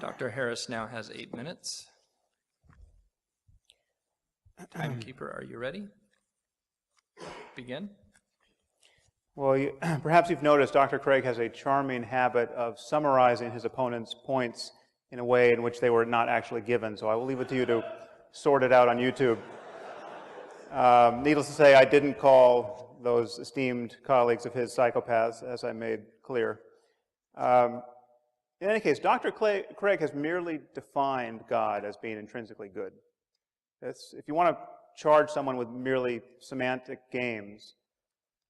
Dr. Harris now has 8 minutes. Timekeeper, are you ready? Begin. Well, perhaps you've noticed Dr. Craig has a charming habit of summarizing his opponent's points in a way in which they were not actually given, so I will leave it to you to sort it out on YouTube. Needless to say, I didn't call those esteemed colleagues of his psychopaths, as I made clear. In any case, Dr. Craig has merely defined God as being intrinsically good. If you want to charge someone with merely semantic games,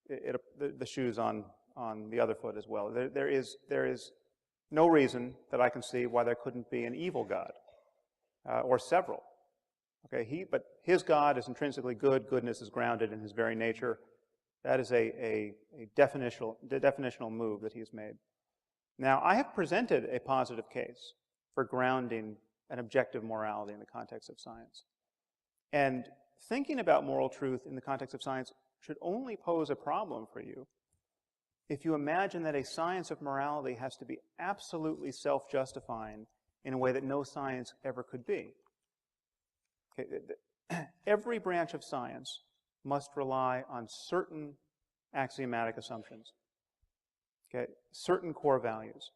the shoe's on the other foot as well. There is no reason that I can see why there couldn't be an evil God, or several. Okay, but his God is intrinsically good. Goodness is grounded in his very nature. That is a definitional move that he has made. Now, I have presented a positive case for grounding an objective morality in the context of science. And thinking about moral truth in the context of science should only pose a problem for you if you imagine that a science of morality has to be absolutely self-justifying in a way that no science ever could be. Okay, every branch of science must rely on certain axiomatic assumptions, okay, certain core values.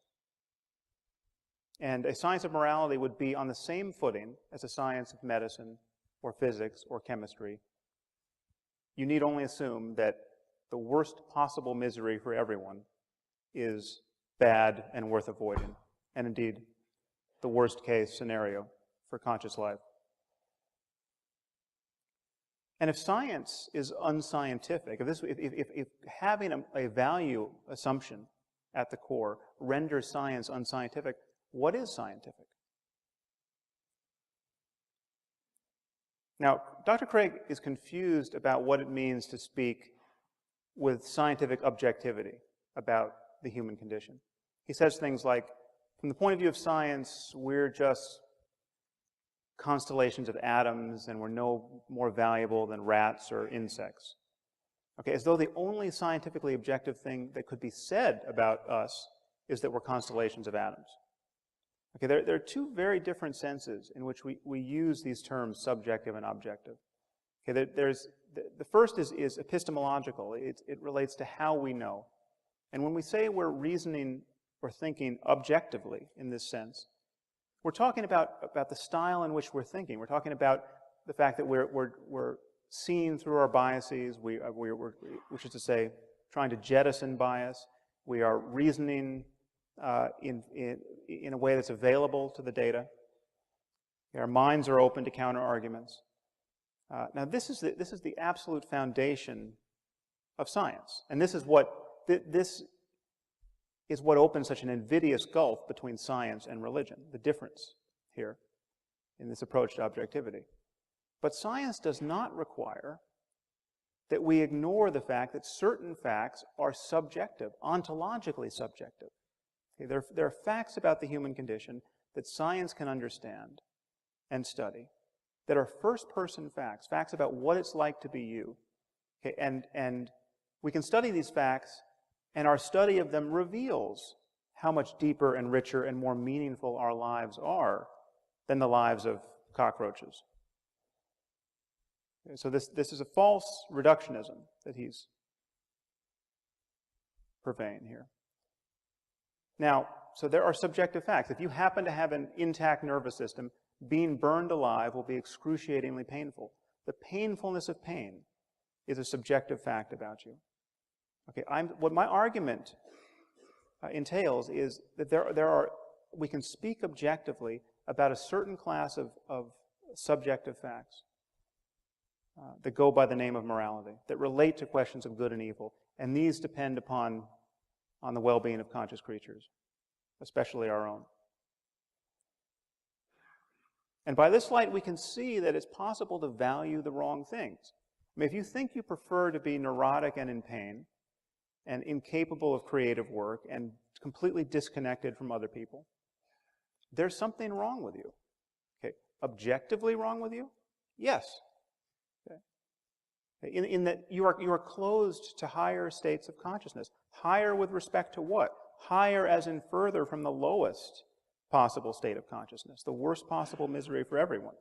And a science of morality would be on the same footing as a science of medicine or physics or chemistry. You need only assume that the worst possible misery for everyone is bad and worth avoiding, and indeed the worst case scenario for conscious life. And if science is unscientific, if having a value assumption at the core renders science unscientific, what is scientific? Now, Dr. Craig is confused about what it means to speak with scientific objectivity about the human condition. He says things like, from the point of view of science, we're just constellations of atoms and we're no more valuable than rats or insects. Okay, as though the only scientifically objective thing that could be said about us is that we're constellations of atoms. Okay, there are two very different senses in which we use these terms, subjective and objective. Okay, the first is epistemological. It relates to how we know. And when we say we're reasoning or thinking objectively in this sense, we're talking about the style in which we're thinking. We're talking about the fact that we're seeing through our biases, which is to say, trying to jettison bias. We are reasoning in a way that's available to the data. Our minds are open to counter arguments. Now, this is the absolute foundation of science, and this is what opens such an invidious gulf between science and religion, the difference here in this approach to objectivity. But science does not require that we ignore the fact that certain facts are subjective, ontologically subjective. Okay, there are facts about the human condition that science can understand and study that are first-person facts, facts about what it's like to be you. Okay, and we can study these facts, and our study of them reveals how much deeper and richer and more meaningful our lives are than the lives of cockroaches. Okay, so this is a false reductionism that he's purveying here. Now, so there are subjective facts. If you happen to have an intact nervous system, being burned alive will be excruciatingly painful. The painfulness of pain is a subjective fact about you. Okay, what my argument entails is that we can speak objectively about a certain class of subjective facts that go by the name of morality, that relate to questions of good and evil, and these depend on the well-being of conscious creatures, especially our own. And by this light, we can see that it's possible to value the wrong things. I mean, if you think you prefer to be neurotic and in pain, and incapable of creative work, and completely disconnected from other people, there's something wrong with you. Okay, objectively wrong with you? Yes. Okay. In that you are closed to higher states of consciousness. Higher with respect to what? Higher as in further from the lowest possible state of consciousness, the worst possible misery for everyone.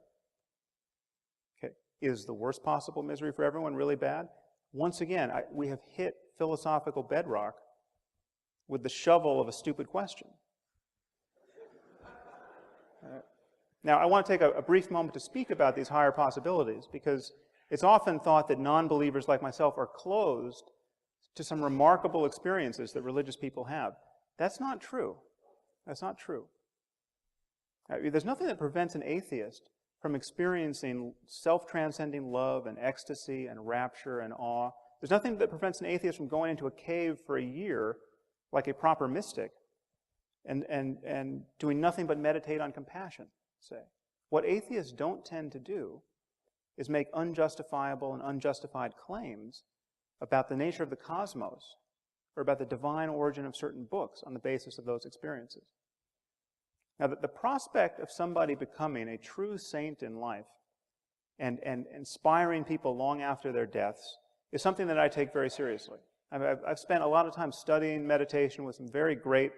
Okay. Is the worst possible misery for everyone really bad? Once again, we have hit philosophical bedrock with the shovel of a stupid question. Now, I want to take a brief moment to speak about these higher possibilities, because it's often thought that non-believers like myself are closed to some remarkable experiences that religious people have. That's not true. That's not true. There's nothing that prevents an atheist from experiencing self-transcending love and ecstasy and rapture and awe. There's nothing that prevents an atheist from going into a cave for a year like a proper mystic and doing nothing but meditate on compassion, say. What atheists don't tend to do is make unjustifiable and unjustified claims about the nature of the cosmos or about the divine origin of certain books on the basis of those experiences. Now, the prospect of somebody becoming a true saint in life and inspiring people long after their deaths is something that I take very seriously. I've spent a lot of time studying meditation with some very great,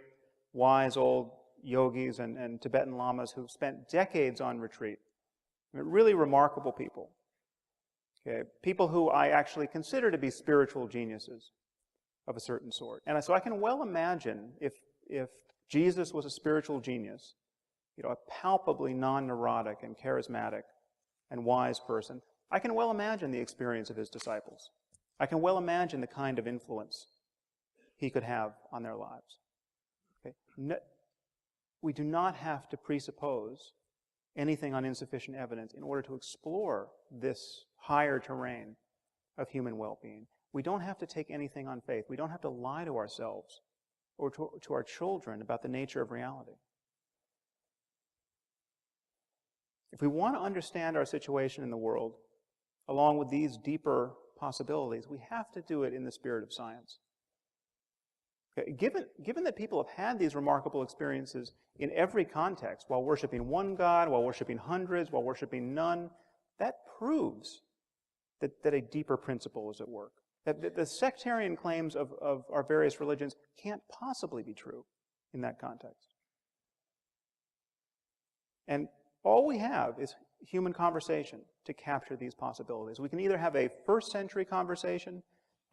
wise old yogis and Tibetan lamas who've spent decades on retreat. Really remarkable people. Okay? People who I actually consider to be spiritual geniuses of a certain sort. And so I can well imagine if Jesus was a spiritual genius, a palpably non-neurotic and charismatic and wise person, I can well imagine the experience of his disciples. I can well imagine the kind of influence he could have on their lives. Okay? We do not have to presuppose anything on insufficient evidence in order to explore this higher terrain of human well-being. We don't have to take anything on faith. We don't have to lie to ourselves or to our children about the nature of reality. If we want to understand our situation in the world, along with these deeper possibilities, we have to do it in the spirit of science. Okay, given that people have had these remarkable experiences in every context, while worshiping one God, while worshiping hundreds, while worshiping none, that proves that a deeper principle is at work. That the sectarian claims of our various religions can't possibly be true in that context. And all we have is human conversation to capture these possibilities. We can either have a first-century conversation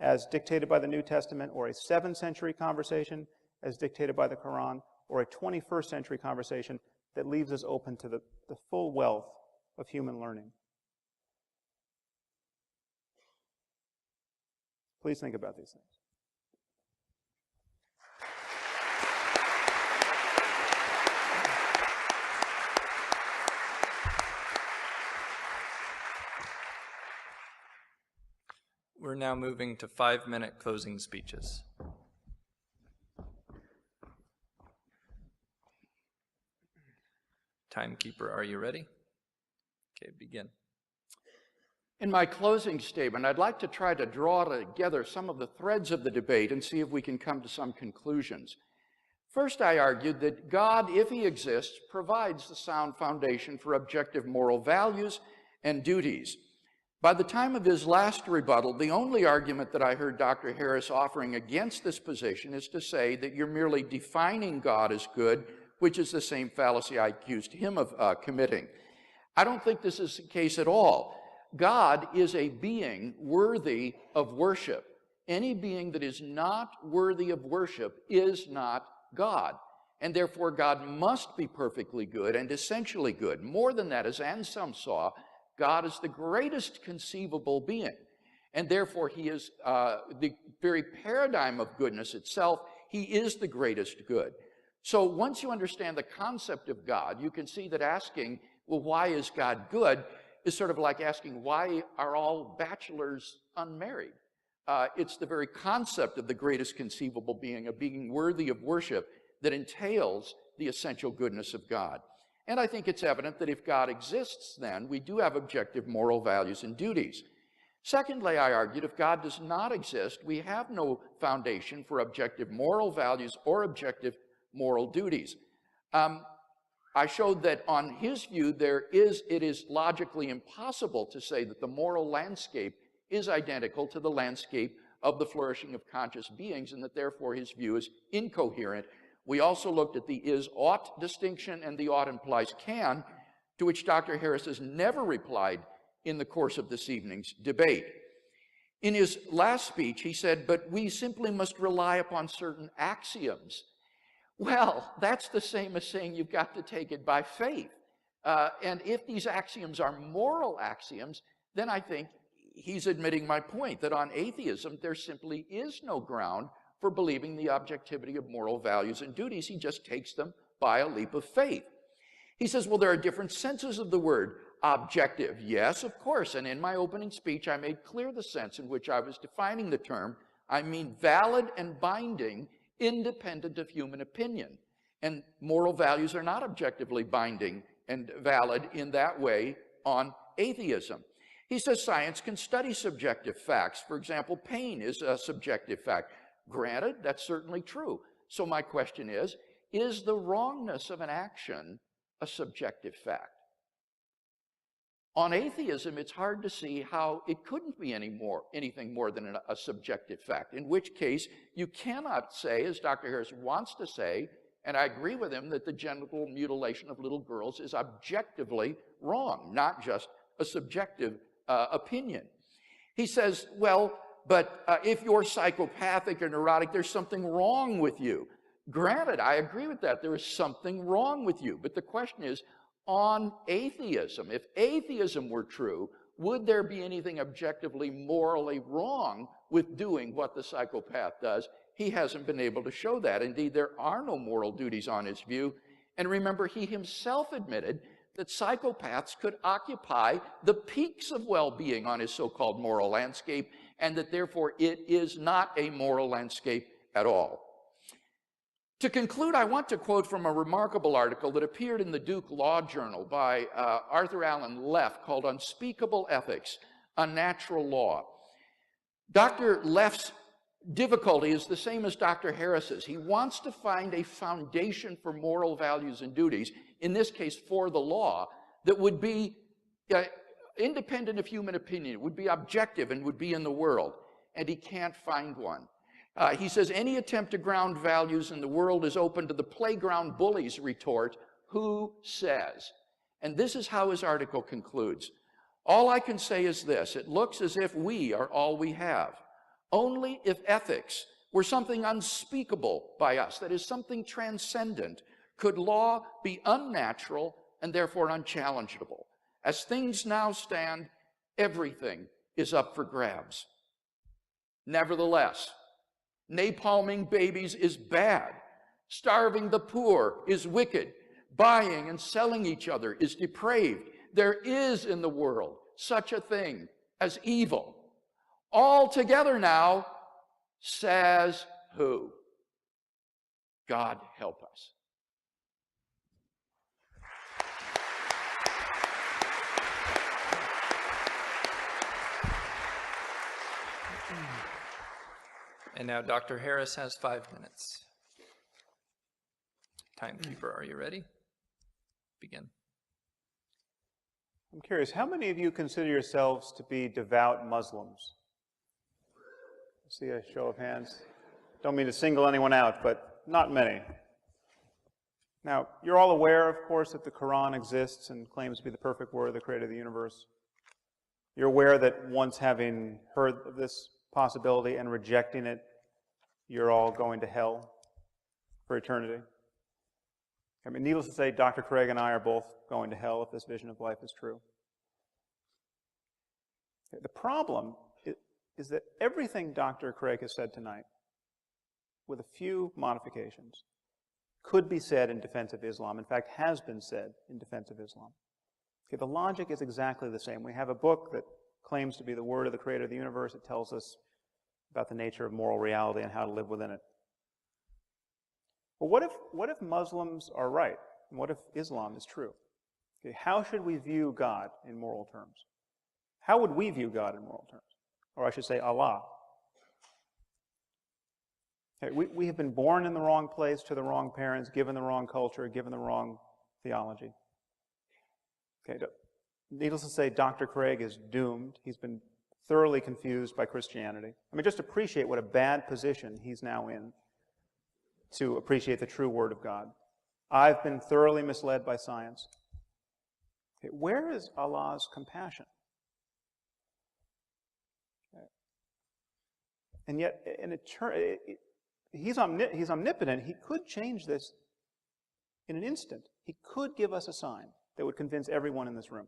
as dictated by the New Testament, or a 7th century conversation as dictated by the Quran, or a 21st century conversation that leaves us open to the full wealth of human learning. Please think about these things. We're now moving to 5-minute closing speeches. Timekeeper, are you ready? Okay, begin. In my closing statement, I'd like to try to draw together some of the threads of the debate and see if we can come to some conclusions. First, I argued that God, if he exists, provides the sound foundation for objective moral values and duties. By the time of his last rebuttal, the only argument that I heard Dr. Harris offering against this position is to say that you're merely defining God as good, which is the same fallacy I accused him of committing. I don't think this is the case at all. God is a being worthy of worship. Any being that is not worthy of worship is not God. And therefore, God must be perfectly good and essentially good. More than that, as Anselm saw, God is the greatest conceivable being. And therefore, he is the very paradigm of goodness itself. He is the greatest good. So once you understand the concept of God, you can see that asking, well, why is God good, is sort of like asking, why are all bachelors unmarried? It's the very concept of the greatest conceivable being, a being worthy of worship, that entails the essential goodness of God. And I think it's evident that if God exists, then we do have objective moral values and duties. Secondly, I argued, if God does not exist, we have no foundation for objective moral values or objective moral duties. I showed that on his view, it is logically impossible to say that the moral landscape is identical to the landscape of the flourishing of conscious beings, and that therefore his view is incoherent We also looked at the is-ought distinction and the ought implies can, to which Dr. Harris has never replied in the course of this evening's debate. In his last speech, he said, but we simply must rely upon certain axioms. Well, that's the same as saying you've got to take it by faith. And if these axioms are moral axioms, then I think he's admitting my point, that on atheism, there simply is no ground for believing the objectivity of moral values and duties. He just takes them by a leap of faith. He says, well, there are different senses of the word objective. Yes, of course, and in my opening speech, I made clear the sense in which I was defining the term. I mean valid and binding, independent of human opinion. And moral values are not objectively binding and valid in that way on atheism. He says science can study subjective facts. For example, pain is a subjective fact. Granted, that's certainly true. So my question is the wrongness of an action a subjective fact? On atheism, it's hard to see how it couldn't be anything more than a subjective fact, in which case you cannot say, as Dr. Harris wants to say, and I agree with him, that the genital mutilation of little girls is objectively wrong, not just a subjective opinion. He says, well, but if you're psychopathic or neurotic, there's something wrong with you. Granted, I agree with that. There is something wrong with you. But the question is, on atheism, if atheism were true, would there be anything objectively morally wrong with doing what the psychopath does? He hasn't been able to show that. Indeed, there are no moral duties on his view. And remember, he himself admitted that psychopaths could occupy the peaks of well-being on his so-called moral landscape, and that therefore it is not a moral landscape at all. To conclude, I want to quote from a remarkable article that appeared in the Duke Law Journal by Arthur Allen Leff called Unspeakable Ethics, Unnatural Law. Dr. Leff's difficulty is the same as Dr. Harris's. He wants to find a foundation for moral values and duties, in this case for the law, that would be independent of human opinion, would be objective and would be in the world. And he can't find one. He says, any attempt to ground values in the world is open to the playground bully's retort, who says? And this is how his article concludes. All I can say is this, it looks as if we are all we have. Only if ethics were something unspeakable by us, that is something transcendent, could law be unnatural and therefore unchallengeable. As things now stand, everything is up for grabs. Nevertheless, napalming babies is bad. Starving the poor is wicked. Buying and selling each other is depraved. There is in the world such a thing as evil. All together now, says who? God help us. And now Dr. Harris has 5 minutes. Timekeeper, are you ready? Begin. I'm curious, how many of you consider yourselves to be devout Muslims? I see a show of hands. Don't mean to single anyone out, but not many. Now, you're all aware, of course, that the Quran exists and claims to be the perfect word of the creator of the universe. You're aware that once having heard of this possibility and rejecting it, you're all going to hell for eternity. I mean, needless to say, Dr. Craig and I are both going to hell if this vision of life is true. The problem is that everything Dr. Craig has said tonight, with a few modifications, could be said in defense of Islam. In fact, has been said in defense of Islam. Okay, the logic is exactly the same. We have a book that claims to be the word of the creator of the universe. It tells us about the nature of moral reality and how to live within it. But what if Muslims are right? And what if Islam is true? Okay, how should we view God in moral terms? How would we view God in moral terms? Or I should say Allah. Okay, we have been born in the wrong place, to the wrong parents, given the wrong culture, given the wrong theology. Okay, needless to say, Dr. Craig is doomed. He's been thoroughly confused by Christianity. I mean, just appreciate what a bad position he's now in. to appreciate the true Word of God. I've been thoroughly misled by science. Okay, where is Allah's compassion? Okay. And yet, He's omnipotent. He could change this in an instant. He could give us a sign that would convince everyone in this room.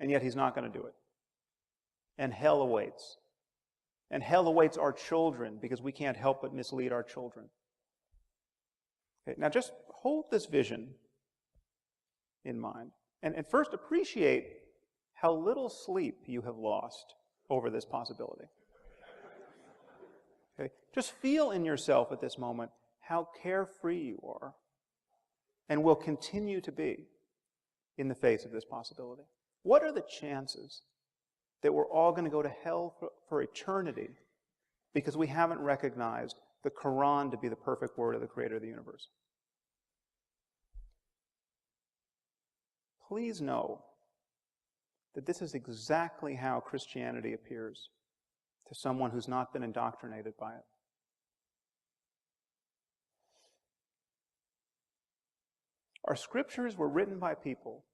And yet He's not going to do it. And hell awaits. And hell awaits our children because we can't help but mislead our children. Okay, now just hold this vision in mind. And first appreciate how little sleep you have lost over this possibility. Okay? Just feel in yourself at this moment how carefree you are and will continue to be in the face of this possibility. What are the chances that we're all going to go to hell for eternity because we haven't recognized the Quran to be the perfect word of the Creator of the universe? Please know that this is exactly how Christianity appears to someone who's not been indoctrinated by it. Our scriptures were written by people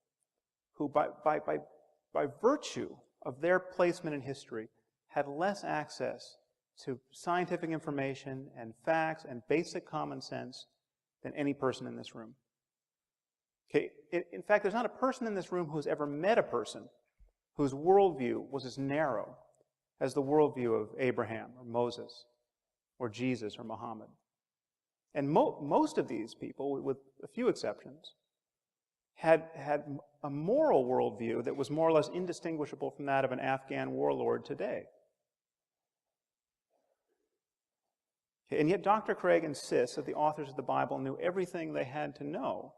who, by virtue of their placement in history, had less access to scientific information and facts and basic common sense than any person in this room. Okay, in fact, there's not a person in this room who's ever met a person whose worldview was as narrow as the worldview of Abraham or Moses or Jesus or Muhammad. And most of these people, with a few exceptions, had a moral worldview that was more or less indistinguishable from that of an Afghan warlord today. Okay, and yet Dr. Craig insists that the authors of the Bible knew everything they had to know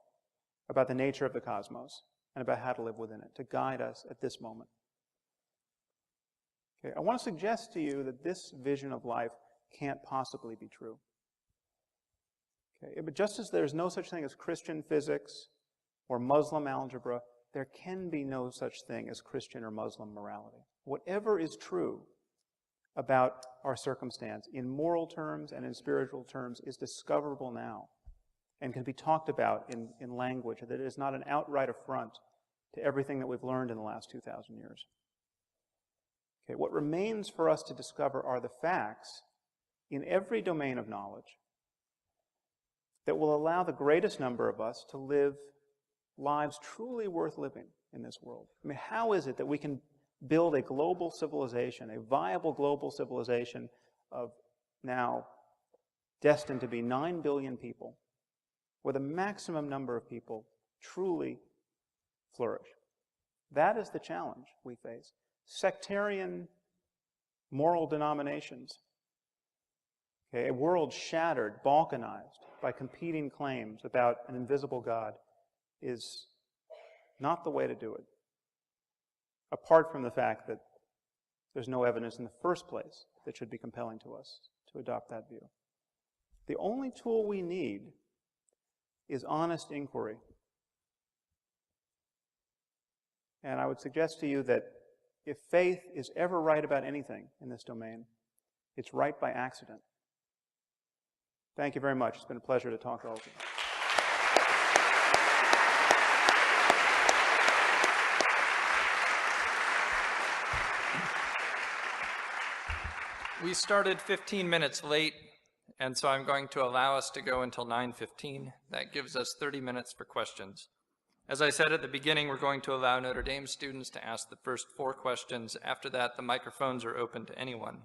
about the nature of the cosmos and about how to live within it, to guide us at this moment. Okay, I want to suggest to you that this vision of life can't possibly be true. Okay, but just as there's no such thing as Christian physics or Muslim algebra, there can be no such thing as Christian or Muslim morality. Whatever is true about our circumstance in moral terms and in spiritual terms is discoverable now and can be talked about in language that is not an outright affront to everything that we've learned in the last 2,000 years. Okay, what remains for us to discover are the facts in every domain of knowledge that will allow the greatest number of us to live lives truly worth living in this world. I mean, how is it that we can build a global civilization, a viable global civilization of now destined to be 9 billion people, where the maximum number of people truly flourish? That is the challenge we face. Sectarian moral denominations, okay, a world shattered, balkanized by competing claims about an invisible God, is not the way to do it, apart from the fact that there's no evidence in the first place that should be compelling to us to adopt that view. The only tool we need is honest inquiry. And I would suggest to you that if faith is ever right about anything in this domain, it's right by accident. Thank you very much. It's been a pleasure to talk to all of you. We started 15 minutes late, and so I'm going to allow us to go until 9:15. That gives us 30 minutes for questions. As I said at the beginning, we're going to allow Notre Dame students to ask the first 4 questions. After that, the microphones are open to anyone.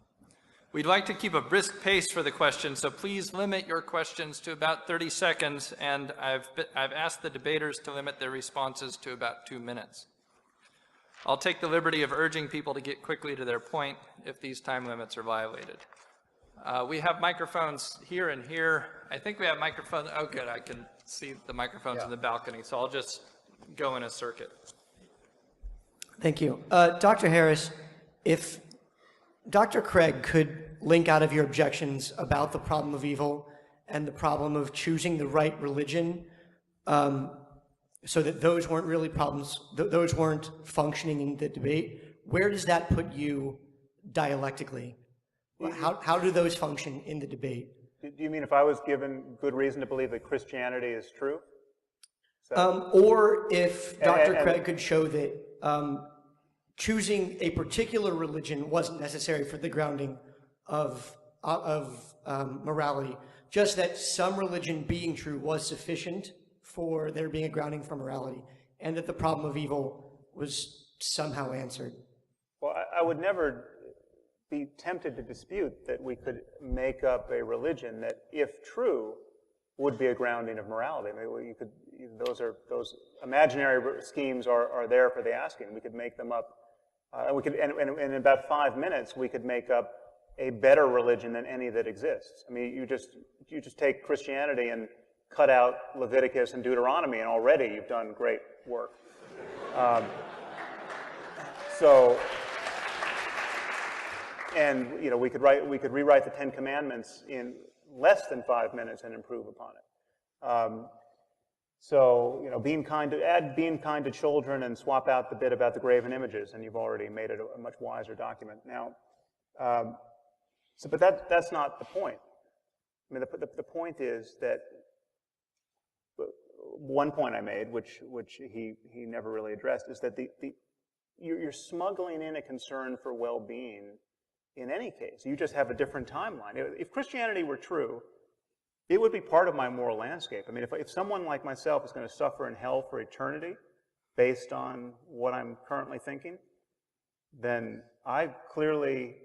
We'd like to keep a brisk pace for the questions, so please limit your questions to about 30 seconds, and I've asked the debaters to limit their responses to about 2 minutes. I'll take the liberty of urging people to get quickly to their point if these time limits are violated. We have microphones here and here. I think we have microphones. Oh, good. I can see the microphones in the balcony, so I'll just go in a circuit. Thank you. Dr. Harris, if Dr. Craig could link out of your objections about the problem of evil and the problem of choosing the right religion, so that those weren't really problems, those weren't functioning in the debate, where does that put you dialectically? How do those function in the debate? Do you mean if I was given good reason to believe that Christianity is true? Or if Dr. Craig could show that choosing a particular religion wasn't necessary for the grounding of morality, just that some religion being true was sufficient for there being a grounding for morality, and that the problem of evil was somehow answered. Well, I would never be tempted to dispute that we could make up a religion that, if true, would be a grounding of morality. I mean, those imaginary schemes are there for the asking. We could make them up, and in about 5 minutes we could make up a better religion than any that exists. I mean, you just take Christianity and cut out Leviticus and Deuteronomy, and already you've done great work. And we could rewrite the Ten Commandments in less than 5 minutes and improve upon it. Add being kind to children and swap out the bit about the graven images, and you've already made it a much wiser document. Now, but that's not the point. I mean, the point is that one point I made, which he never really addressed, is that you're smuggling in a concern for well-being. In any case, you just have a different timeline. If Christianity were true, it would be part of my moral landscape. I mean, if someone like myself is going to suffer in hell for eternity based on what I'm currently thinking, then I clearly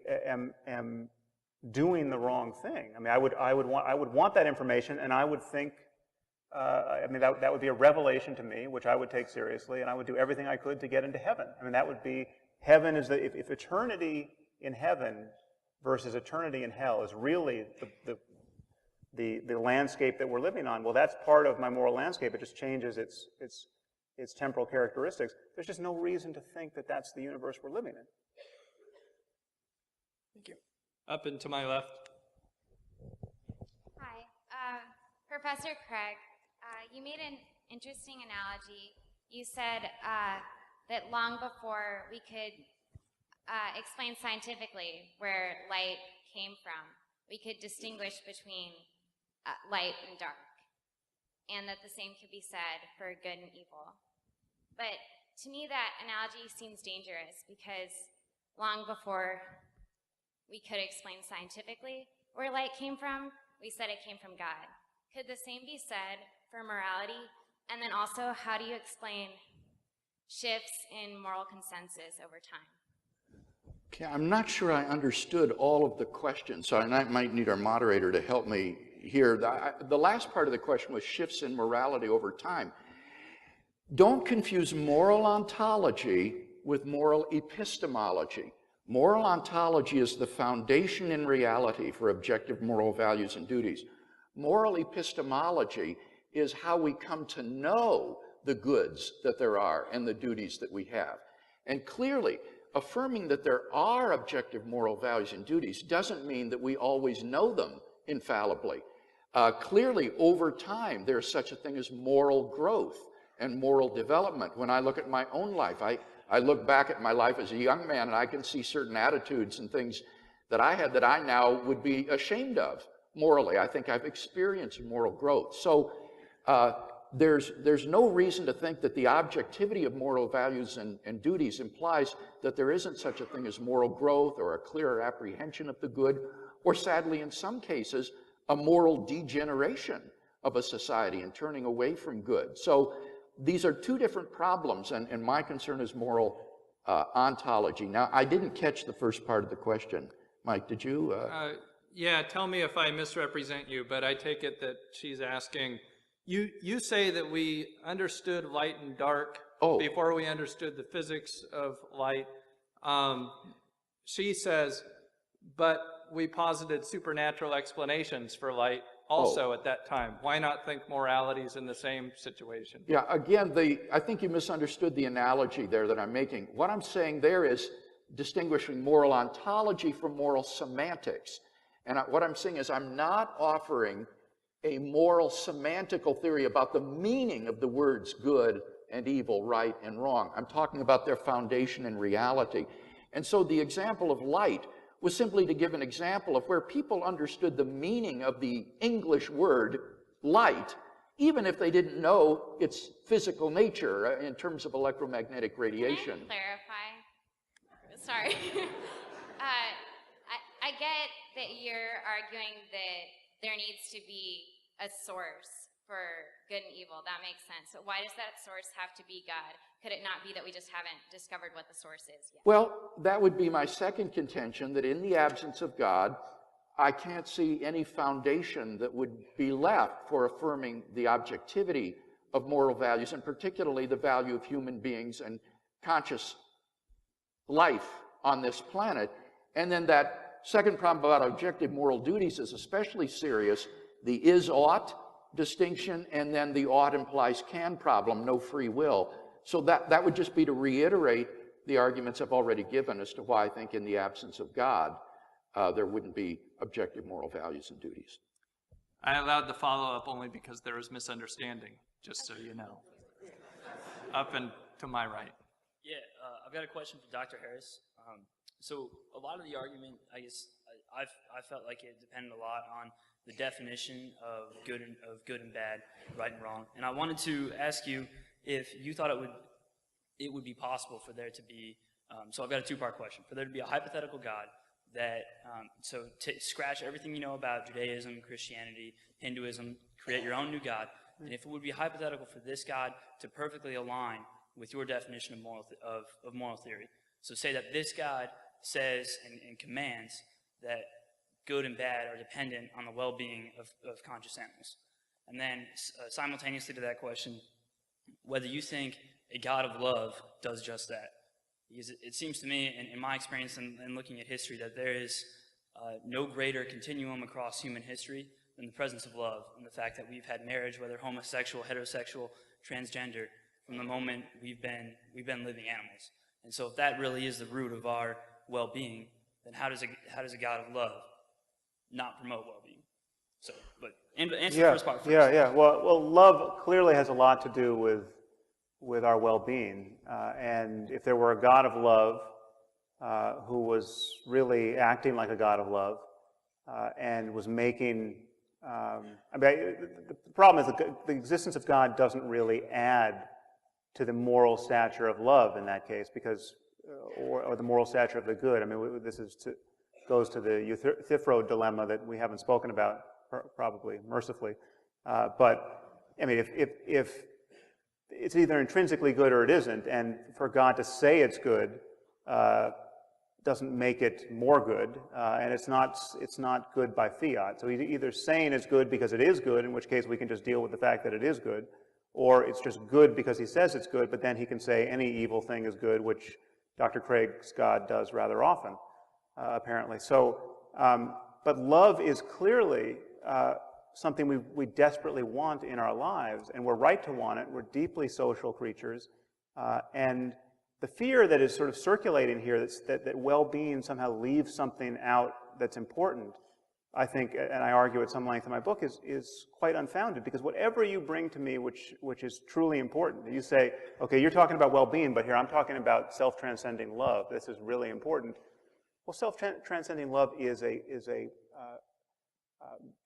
am doing the wrong thing. I mean, I would want that information, and I would think, that would be a revelation to me, which I would take seriously, and I would do everything I could to get into heaven. I mean, that would be, heaven is if eternity in heaven versus eternity in hell is really the landscape that we're living on, well, that's part of my moral landscape. It just changes its temporal characteristics. There's just no reason to think that that's the universe we're living in. Thank you. Up and to my left. Hi. Professor Craig, you made an interesting analogy. You said that long before we could explain scientifically where light came from, we could distinguish between light and dark, and that the same could be said for good and evil. But to me, that analogy seems dangerous, because long before we could explain scientifically where light came from, we said it came from God. Could the same be said for morality? And then also, how do you explain shifts in moral consensus over time? Okay, I'm not sure I understood all of the questions, so I might need our moderator to help me here. The last part of the question was shifts in morality over time. Don't confuse moral ontology with moral epistemology. Moral ontology is the foundation in reality for objective moral values and duties. Moral epistemology is how we come to know the goods that there are and the duties that we have. And clearly, affirming that there are objective moral values and duties doesn't mean that we always know them infallibly. Clearly, over time, there's such a thing as moral growth and moral development. When I look at my own life, I look back at my life as a young man, and I can see certain attitudes and things that I had that I now would be ashamed of morally. I think I've experienced moral growth. So there's no reason to think that the objectivity of moral values and duties implies that there isn't such a thing as moral growth or a clearer apprehension of the good, or sadly, in some cases, a moral degeneration of a society and turning away from good. So these are two different problems, and my concern is moral ontology. Now, I didn't catch the first part of the question. Mike, did you? Yeah, tell me if I misrepresent you, but I take it that she's asking, you say that we understood light and dark before we understood the physics of light. She says, but we posited supernatural explanations for light also at that time. Why not think morality's in the same situation? Yeah, again, I think you misunderstood the analogy there that I'm making. What I'm saying there is distinguishing moral ontology from moral semantics. And what I'm saying is I'm not offering a moral semantical theory about the meaning of the words good and evil, right and wrong. I'm talking about their foundation in reality. And so the example of light was simply to give an example of where people understood the meaning of the English word light, even if they didn't know its physical nature in terms of electromagnetic radiation. Can I clarify? Sorry. I get that you're arguing that there needs to be a source for good and evil. That makes sense. So why does that source have to be God? Could it not be that we just haven't discovered what the source is yet? Well, that would be my second contention, that in the absence of God, I can't see any foundation that would be left for affirming the objectivity of moral values, and particularly the value of human beings and conscious life on this planet. And then that second problem about objective moral duties is especially serious, the is-ought distinction, and then the ought implies can problem, no free will. So that would just be to reiterate the arguments I've already given as to why I think in the absence of God, there wouldn't be objective moral values and duties. I allowed the follow-up only because there was misunderstanding, just so you know. Up and to my right. Yeah, I've got a question for Dr. Harris. So a lot of the argument, I guess, I felt like it depended a lot on the definition of good and bad, right and wrong. And I wanted to ask you if you thought it would be possible for there to be, so I've got a two-part question, for there to be a hypothetical God that, so to scratch everything you know about Judaism, Christianity, Hinduism, create your own new God, and if it would be hypothetical for this God to perfectly align with your definition of moral theory. So say that this God says and commands that good and bad are dependent on the well-being of conscious animals. And then simultaneously to that question, whether you think a God of love does just that. Because it seems to me, in my experience and looking at history, that there is no greater continuum across human history than the presence of love, and the fact that we've had marriage, whether homosexual, heterosexual, transgender, from the moment we've been living animals. And so if that really is the root of our well-being, then how does a God of love not promote well-being? So, but answer the first part first. Yeah. Well, love clearly has a lot to do with our well-being. And if there were a God of love who was really acting like a God of love and was making, the problem is the existence of God doesn't really add to the moral stature of love in that case, because, or the moral stature of the good. I mean, this goes to the Euthyphro dilemma that we haven't spoken about, probably mercifully. But I mean, if it's either intrinsically good or it isn't, and for God to say it's good doesn't make it more good, and it's not good by fiat. So he's either saying it's good because it is good, in which case we can just deal with the fact that it is good, or it's just good because he says it's good, but then he can say any evil thing is good, which Dr. Craig's God does rather often, apparently. So, but love is clearly something we desperately want in our lives, and we're right to want it. We're deeply social creatures, and the fear that is sort of circulating here that well-being somehow leaves something out that's important, I think, and I argue at some length in my book, is quite unfounded, because whatever you bring to me which is truly important, you say, okay, you're talking about well-being, but here I'm talking about self-transcending love. This is really important. Well, self-transcending love is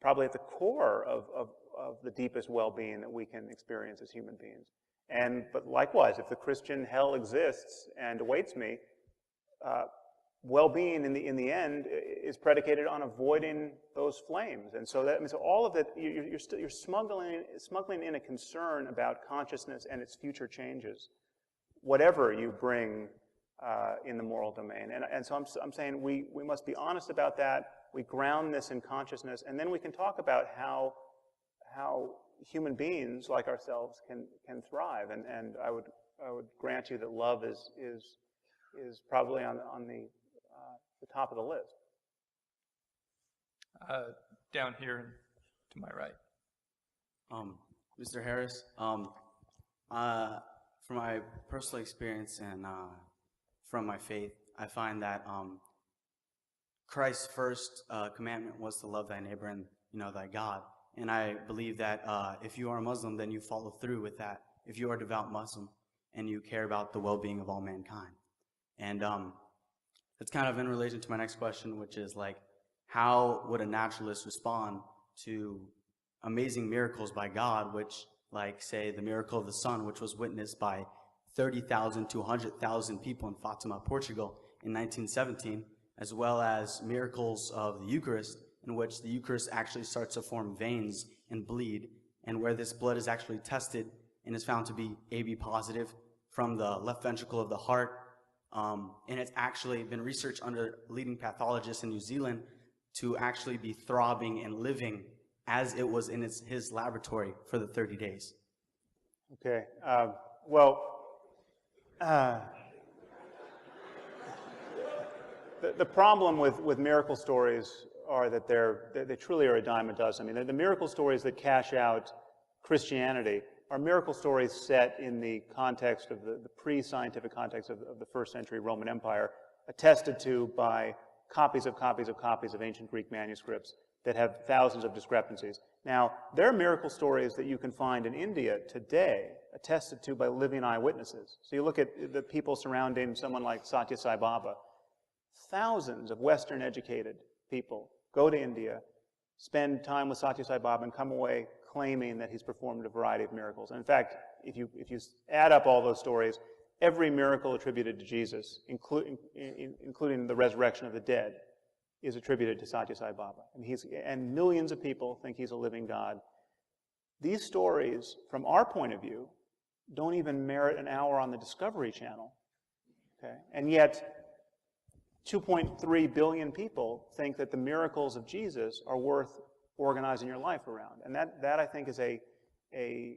probably at the core of the deepest well-being that we can experience as human beings. But likewise, if the Christian hell exists and awaits me, well-being in the end is predicated on avoiding those flames. And so that means all of that, you're smuggling in a concern about consciousness and its future changes, whatever you bring in the moral domain. And so I'm saying we must be honest about that. We ground this in consciousness, and then we can talk about how human beings like ourselves can thrive. And I would grant you that love is probably on the top of the list. Down here to my right. Mr. Harris, from my personal experience and from my faith, I find that Christ's first commandment was to love thy neighbor and thy God. And I believe that if you are a Muslim, then you follow through with that. If you are a devout Muslim and you care about the well-being of all mankind. And It's kind of in relation to my next question, which is like, how would a naturalist respond to amazing miracles by God, which, like, say, the miracle of the sun, which was witnessed by 30,000 to 100,000 people in Fatima, Portugal in 1917, as well as miracles of the Eucharist, in which the Eucharist actually starts to form veins and bleed, and where this blood is actually tested and is found to be AB positive from the left ventricle of the heart. And it's actually been researched under leading pathologists in New Zealand to actually be throbbing and living as it was in his laboratory for the 30 days. Okay. The problem with miracle stories are that they truly are a dime a dozen. I mean, the miracle stories that cash out Christianity are miracle stories set in the context of the pre-scientific context of the first century Roman Empire, attested to by copies of ancient Greek manuscripts that have thousands of discrepancies. Now, there are miracle stories that you can find in India today, attested to by living eyewitnesses. So you look at the people surrounding someone like Satya Sai Baba. Thousands of Western-educated people go to India, spend time with Satya Sai Baba, and come away claiming that he's performed a variety of miracles. And in fact, if you add up all those stories, every miracle attributed to Jesus, including the resurrection of the dead, is attributed to Satya Sai Baba. And millions of people think he's a living God. These stories, from our point of view, don't even merit an hour on the Discovery Channel. Okay? And yet, 2.3 billion people think that the miracles of Jesus are worth organizing your life around. And that I think, is an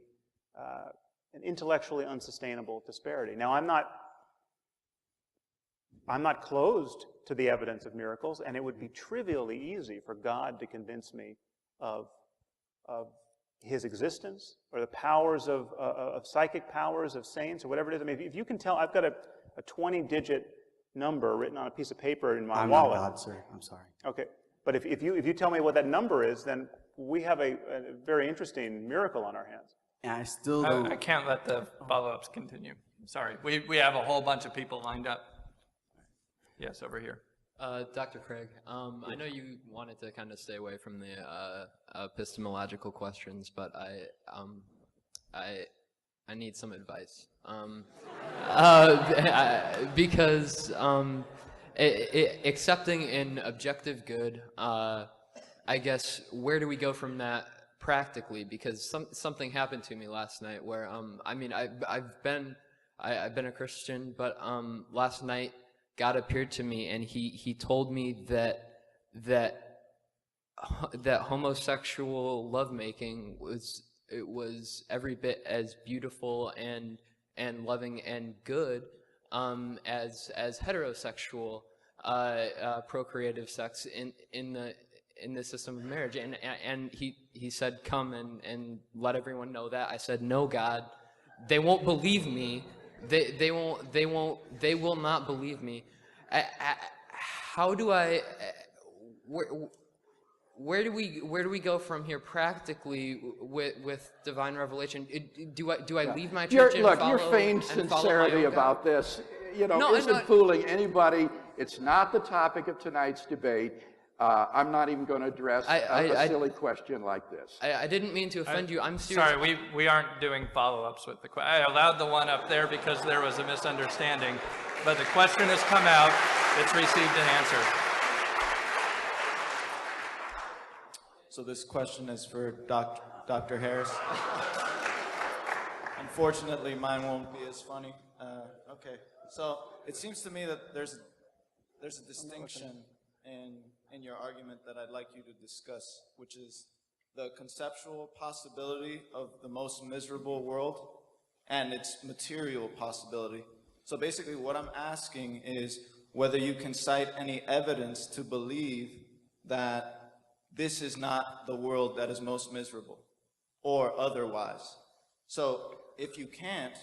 intellectually unsustainable disparity. Now, I'm not closed to the evidence of miracles, and it would be trivially easy for God to convince me of his existence, or the powers of psychic powers of saints, or whatever it is. I mean, if you can tell, I've got a 20-digit number written on a piece of paper in my wallet. I'm not God, sir. I'm sorry. Okay. But if you tell me what that number is, then we have a very interesting miracle on our hands. And I still don't... I can't let the follow-ups continue. Sorry. We have a whole bunch of people lined up. Yes, over here. Dr. Craig, I know you wanted to kind of stay away from the epistemological questions, but I need some advice. Because accepting an objective good, I guess, where do we go from that practically? Because something happened to me last night where, I mean, I've been a Christian, but last night God appeared to me and he told me that homosexual lovemaking was every bit as beautiful and loving and good as heterosexual procreative sex in the system of marriage. And he said, come and let everyone know that. I said, no, God, they won't believe me. They will not believe me. How do I? Where do we go from here practically with divine revelation? Do I leave my church and follow? Your feigned sincerity about this, isn't fooling anybody. It's not the topic of tonight's debate. I'm not even going to address a silly question like this. I didn't mean to offend you. I'm serious. Sorry, we aren't doing follow-ups with the question. I allowed the one up there because there was a misunderstanding, but the question has come out. It's received an answer. So this question is for Dr. Harris. Unfortunately, mine won't be as funny. Okay, so it seems to me that there's a distinction in your argument that I'd like you to discuss, which is the conceptual possibility of the most miserable world and its material possibility. So basically what I'm asking is whether you can cite any evidence to believe that this is not the world that is most miserable, or otherwise. So if you can't,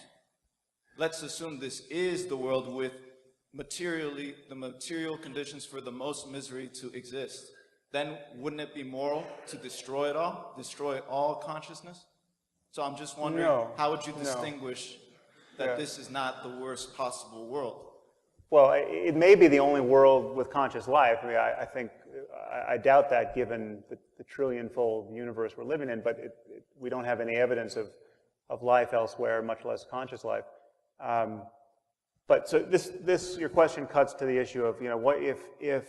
let's assume this is the world with the material conditions for the most misery to exist. Then wouldn't it be moral to destroy it all, destroy all consciousness? So I'm just wondering, how would you distinguish that this is not the worst possible world? Well, it may be the only world with conscious life. I mean, I doubt that given the trillion-fold universe we're living in, but we don't have any evidence of life elsewhere, much less conscious life. But so your question cuts to the issue of, what if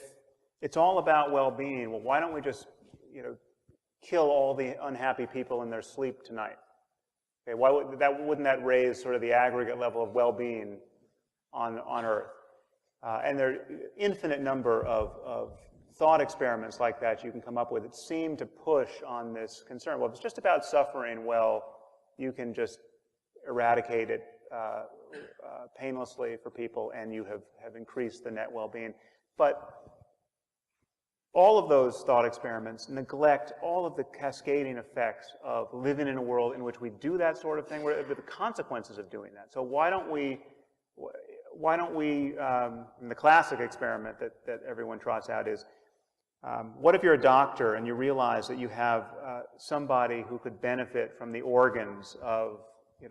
it's all about well-being? Well, why don't we just, kill all the unhappy people in their sleep tonight? Okay, wouldn't that raise sort of the aggregate level of well-being on Earth? And there are infinite number of thought experiments like that you can come up with that seem to push on this concern. Well, if it's just about suffering, well, you can just eradicate it painlessly for people, and you have increased the net well-being. But all of those thought experiments neglect all of the cascading effects of living in a world in which we do that sort of thing, with the consequences of doing that. So why don't we, in the classic experiment that everyone trots out is, what if you're a doctor and you realize that you have somebody who could benefit from the organs of, you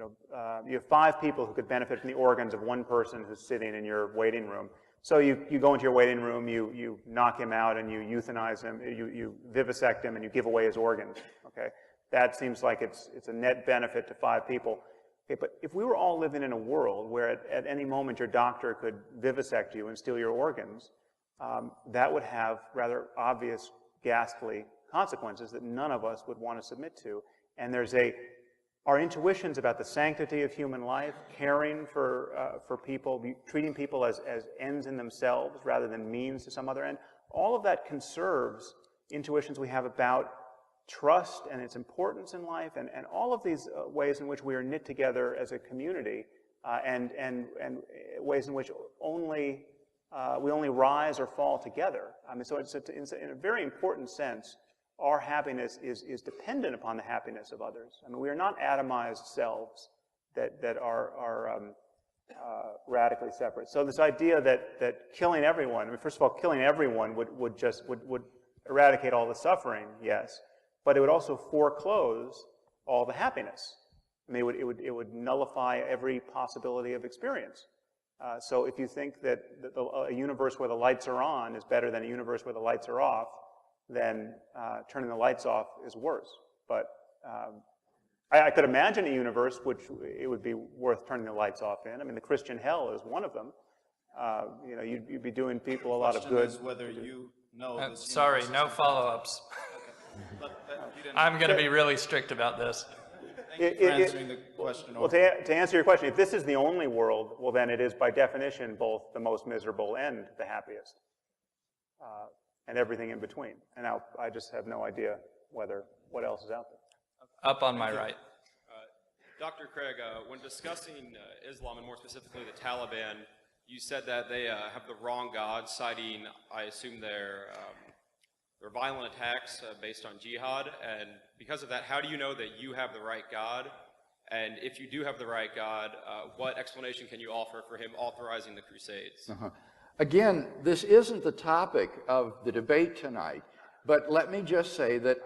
have 5 people who could benefit from the organs of one person who's sitting in your waiting room. So you go into your waiting room, you knock him out, and you euthanize him, you vivisect him, and you give away his organs. Okay, that seems like it's a net benefit to 5 people. Okay, but if we were all living in a world where at any moment your doctor could vivisect you and steal your organs, that would have rather obvious, ghastly consequences that none of us would want to submit to. And our intuitions about the sanctity of human life, caring for people, treating people as ends in themselves rather than means to some other end, all of that conserves intuitions we have about trust and its importance in life, and all of these ways in which we are knit together as a community, and ways in which we only rise or fall together. I mean, so it's in a very important sense, our happiness is dependent upon the happiness of others. I mean, we are not atomized selves that are radically separate. So this idea that killing everyone, I mean, first of all, killing everyone would eradicate all the suffering, yes, but it would also foreclose all the happiness. I mean, it would nullify every possibility of experience. So if you think that a universe where the lights are on is better than a universe where the lights are off, then turning the lights off is worse. But I could imagine a universe which it would be worth turning the lights off in. I mean, the Christian hell is one of them. You'd be doing people a lot of good. The question is whether you know this sorry, no follow-ups. I'm going to be really strict about this. Thank you for answering the question. Well, to answer your question, if this is the only world, well, then it is by definition both the most miserable and the happiest, and everything in between. And now I just have no idea what else is out there. Up on my right. Dr. Craig, when discussing Islam, and more specifically the Taliban, you said that they have the wrong God, citing, I assume, their violent attacks based on jihad. And because of that, how do you know that you have the right God? And if you do have the right God, what explanation can you offer for him authorizing the Crusades? Again, this isn't the topic of the debate tonight, but let me just say that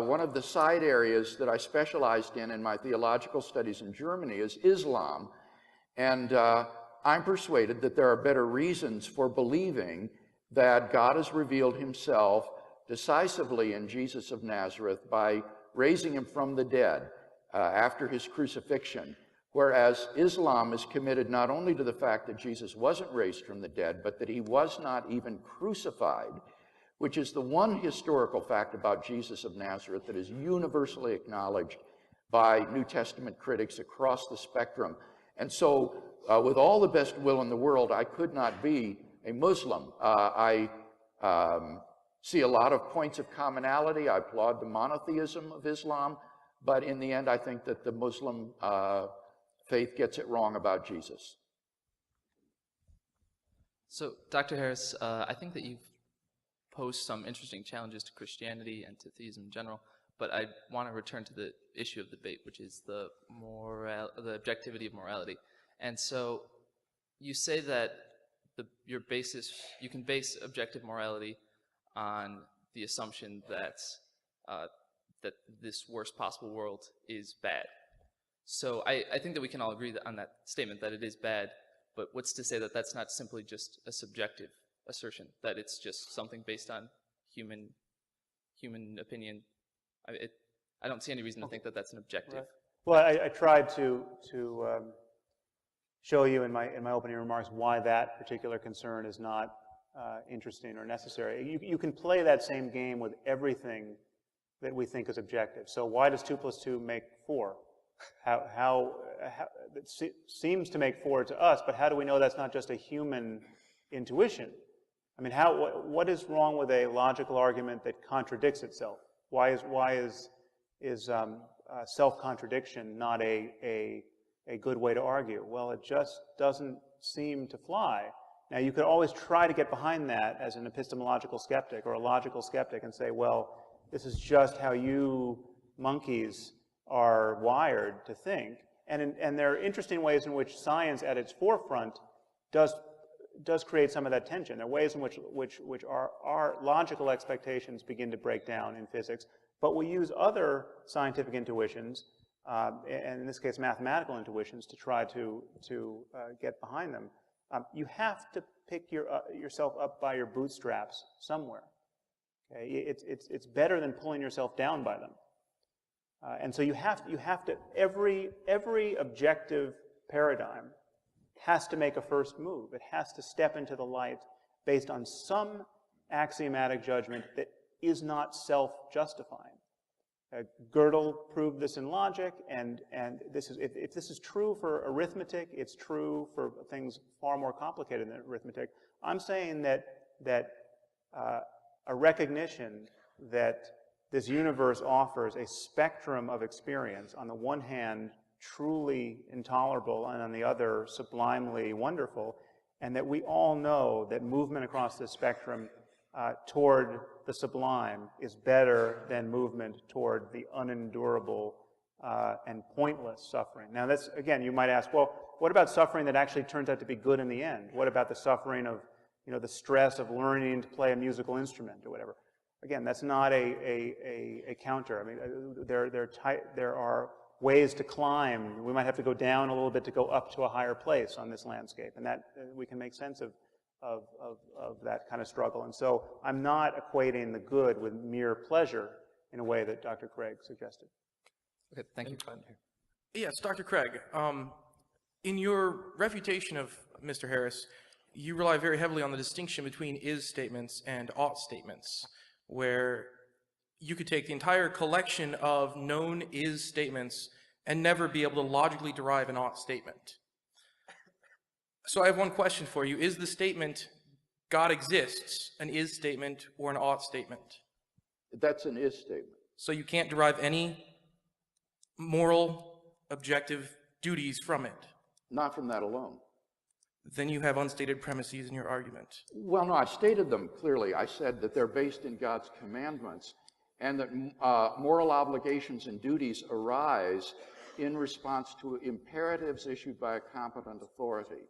one of the side areas that I specialized in my theological studies in Germany is Islam. And I'm persuaded that there are better reasons for believing that God has revealed himself decisively in Jesus of Nazareth by raising him from the dead after his crucifixion, whereas Islam is committed not only to the fact that Jesus wasn't raised from the dead, but that he was not even crucified, which is the one historical fact about Jesus of Nazareth that is universally acknowledged by New Testament critics across the spectrum. And so, with all the best will in the world, I could not be a Muslim. I see a lot of points of commonality. I applaud the monotheism of Islam, but in the end, I think that the Muslim faith gets it wrong about Jesus. So, Dr. Harris, I think that you've posed some interesting challenges to Christianity and to theism in general, but I want to return to the issue of debate, which is the objectivity of morality. And so, you say that you can base objective morality on the assumption that that this worst possible world is bad. So I think that we can all agree on that statement, that it is bad, But what's to say that that's not simply just a subjective assertion, that it's just something based on human opinion? I don't see any reason to think that that's an objective. Right. Well, I tried to show you in my opening remarks why that particular concern is not interesting or necessary. You can play that same game with everything that we think is objective. So why does 2 + 2 make 4? How it seems to make 4 to us, but how do we know that's not just a human intuition? I mean, what is wrong with a logical argument that contradicts itself? Why is self-contradiction not a good way to argue? Well, it just doesn't seem to fly. Now, you could always try to get behind that as an epistemological skeptic or a logical skeptic and say, well, this is just how you monkeys are wired to think. And there are interesting ways in which science at its forefront does create some of that tension. There are ways in which our logical expectations begin to break down in physics, but we use other scientific intuitions, and in this case mathematical intuitions, to try to get behind them. You have to pick yourself up by your bootstraps somewhere. Okay? It's better than pulling yourself down by them. And so you have to every objective paradigm has to make a first move. It has to step into the light based on some axiomatic judgment that is not self-justifying. Gödel proved this in logic, and if this is true for arithmetic, it's true for things far more complicated than arithmetic. I'm saying that a recognition that this universe offers a spectrum of experience, on the one hand truly intolerable, and on the other sublimely wonderful, and that we all know that movement across this spectrum toward the sublime is better than movement toward the unendurable and pointless suffering. Now, that's, again, you might ask, well, what about suffering that actually turns out to be good in the end? What about the suffering of, the stress of learning to play a musical instrument or whatever? Again, that's not a counter. I mean, there are ways to climb. We might have to go down a little bit to go up to a higher place on this landscape, and that we can make sense of that kind of struggle. And so I'm not equating the good with mere pleasure in a way that Dr. Craig suggested. Okay, thank you. Yes, Dr. Craig, in your refutation of Mr. Harris, you rely very heavily on the distinction between is statements and ought statements, where you could take the entire collection of known is statements and never be able to logically derive an ought statement. So I have one question for you. Is the statement, God exists, an is statement or an ought statement? That's an is statement. So you can't derive any moral, objective duties from it? Not from that alone. Then you have unstated premises in your argument. Well, no, I stated them clearly. I said that they're based in God's commandments, and that moral obligations and duties arise in response to imperatives issued by a competent authority.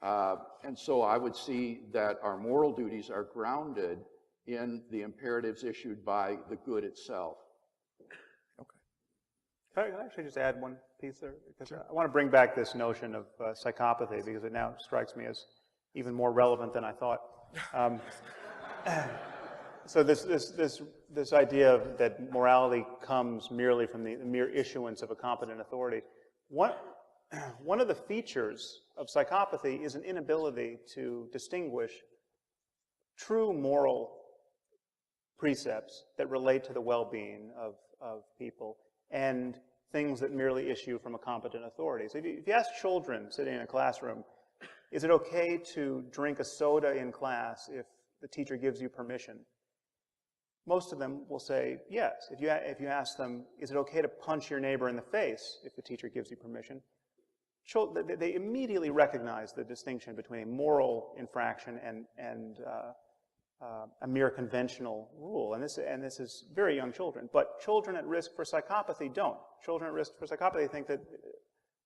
And so I would see that our moral duties are grounded in the imperatives issued by the good itself. Can I actually just add one piece there? Because I want to bring back this notion of psychopathy, because it now strikes me as even more relevant than I thought. So this idea that morality comes merely from the mere issuance of a competent authority. One of the features of psychopathy is an inability to distinguish true moral precepts that relate to the well-being of people and things that merely issue from a competent authority. So if you ask children sitting in a classroom, is it okay to drink a soda in class if the teacher gives you permission? Most of them will say yes. If you ask them, is it okay to punch your neighbor in the face if the teacher gives you permission? They immediately recognize the distinction between a moral infraction and a mere conventional rule. And this is very young children. But children at risk for psychopathy don't. Children at risk for psychopathy think that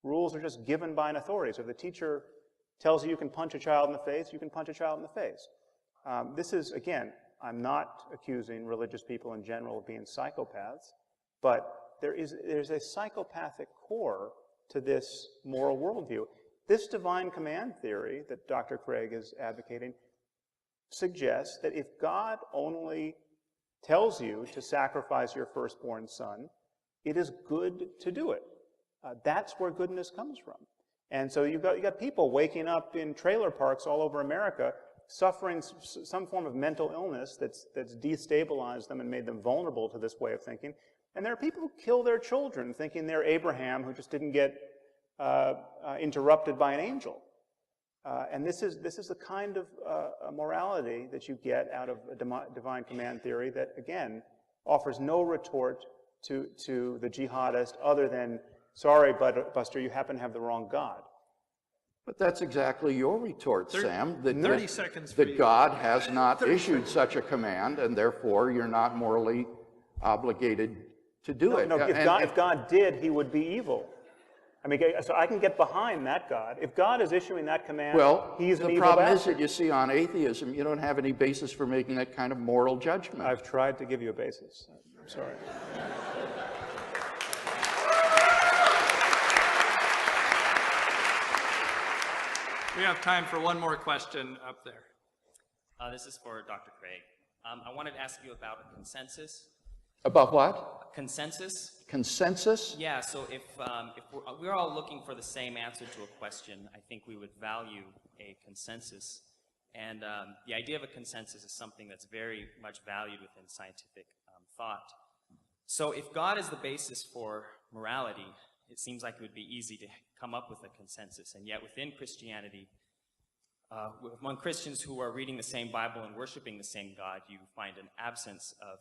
rules are just given by an authority. So if the teacher tells you you can punch a child in the face, you can punch a child in the face. This is, again, I'm not accusing religious people in general of being psychopaths, but there's a psychopathic core to this moral worldview. This divine command theory that Dr. Craig is advocating suggests that if God only tells you to sacrifice your firstborn son, it is good to do it. That's where goodness comes from. And so you've got people waking up in trailer parks all over America suffering some form of mental illness that's destabilized them and made them vulnerable to this way of thinking. And there are people who kill their children thinking they're Abraham who just didn't get interrupted by an angel. And this is the kind of morality that you get out of a divine command theory that, again, offers no retort to the jihadist other than, sorry, Buster, you happen to have the wrong God. But that's exactly your retort, Sam, that, 30 seconds that God has not issued such a command, and therefore you're not morally obligated to do it. No, if God did, he would be evil. I mean, so I can get behind that God. If God is issuing that command, he's an evil bastard. The problem is that you see on atheism, you don't have any basis for making that kind of moral judgment. I've tried to give you a basis. I'm sorry. We have time for one more question up there. This is for Dr. Craig. I wanted to ask you about a consensus. About what? Consensus. Consensus? Yeah, so if we're all looking for the same answer to a question, I think we would value a consensus. And the idea of a consensus is something that's very much valued within scientific thought. So if God is the basis for morality, it seems like it would be easy to come up with a consensus. And yet within Christianity, among Christians who are reading the same Bible and worshiping the same God, you find an absence of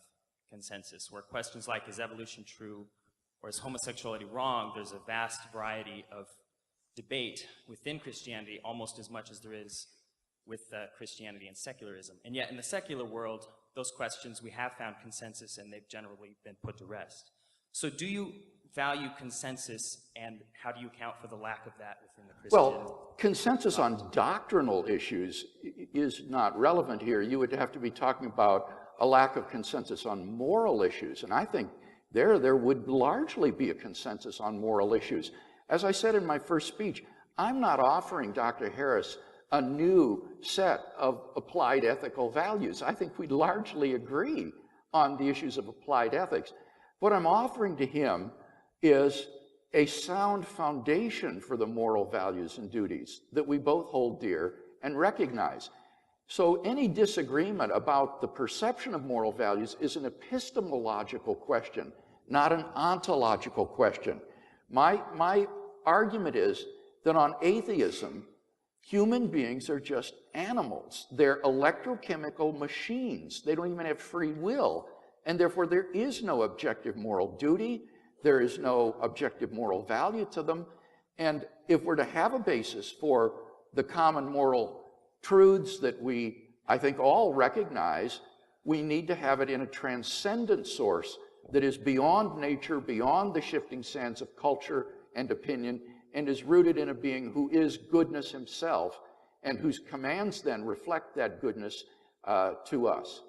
consensus, where questions like, is evolution true, or is homosexuality wrong, there's a vast variety of debate within Christianity, almost as much as there is with Christianity and secularism. And yet in the secular world, those questions, we have found consensus, and they've generally been put to rest. So do you value consensus, and how do you account for the lack of that within the Christian? Well, consensus on doctrinal issues is not relevant here. You would have to be talking about a lack of consensus on moral issues, and I think there would largely be a consensus on moral issues. As I said in my first speech, I'm not offering Dr. Harris a new set of applied ethical values. I think we largely agree on the issues of applied ethics. What I'm offering to him is a sound foundation for the moral values and duties that we both hold dear and recognize. So any disagreement about the perception of moral values is an epistemological question, not an ontological question. My argument is that on atheism, human beings are just animals. They're electrochemical machines. They don't even have free will, and therefore there is no objective moral duty. There is no objective moral value to them. And if we're to have a basis for the common moral truths that we, I think, all recognize, we need to have it in a transcendent source that is beyond nature, beyond the shifting sands of culture and opinion, and is rooted in a being who is goodness himself, and whose commands then reflect that goodness to us.